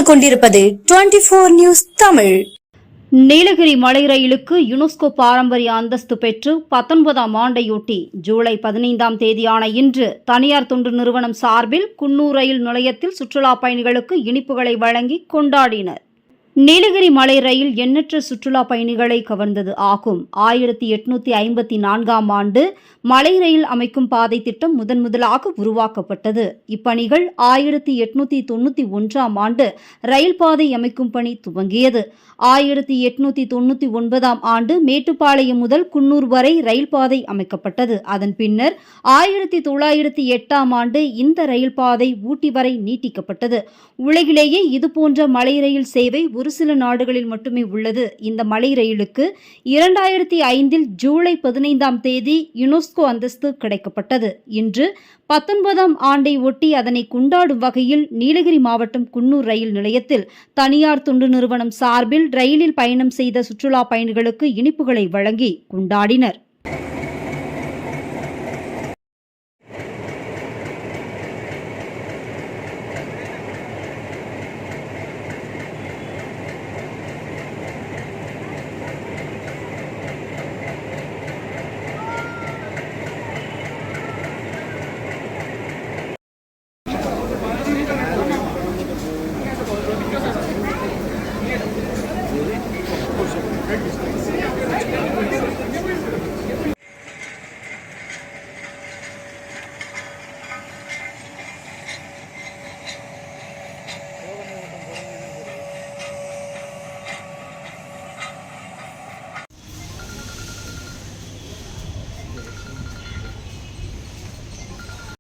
பார்த்துக் கொண்டிருப்பது 24 நியூஸ் தமிழ். நீலகிரி மலை ரயிலுக்கு யுனெஸ்கோ பாரம்பரிய அந்தஸ்து பெற்று 19ஆம் ஆண்டையொட்டி ஜூலை 15ஆம் தேதியான இன்று தனியார் தொண்டு நிறுவனம் சார்பில் குன்னூர் ரயில் நிலையத்தில் சுற்றுலா பயணிகளுக்கு இனிப்புகளை வழங்கி கொண்டாடினர். நீலகிரி மலை ரயில் எண்ணற்ற சுற்றுலா பயணிகளை கவர்ந்தது ஆகும். 1854ஆம் ஆண்டு மலை ரயில் அமைக்கும் பாதை திட்டம் முதலாக உருவாக்கப்பட்டது. இப்பணிகள் 1891ஆம் ஆண்டு ரயில் பாதை அமைக்கும் பணி துவங்கியது. 1899ஆம் ஆண்டு மேட்டுப்பாளையம் முதல் குன்னூர் வரை ரயில் பாதை அமைக்கப்பட்டது. அதன் பின்னர் 1908ஆம் ஆண்டு இந்த ரயில் பாதை ஊட்டி வரை நீட்டிக்கப்பட்டது. உலகிலேயே இதுபோன்ற மலை ரயில் சேவை ஒரு சில நாடுகளில் மட்டுமே உள்ளது. இந்த மலை ரயிலுக்கு 2005இல் ஜூலை 15ஆம் தேதி யுனெஸ்கோ அந்தஸ்து கிடைக்கப்பட்டது. இன்று 19ஆம் ஆண்டை ஒட்டி அதனை கொண்டாடும் வகையில் நீலகிரி மாவட்டம் குன்னூர் ரயில் நிலையத்தில் தனியார் தொண்டு நிறுவனம் சார்பில் ரயிலில் பயணம் செய்த சுற்றுலா பயணிகளுக்கு இனிப்புகளை வழங்கி கொண்டாடினர்.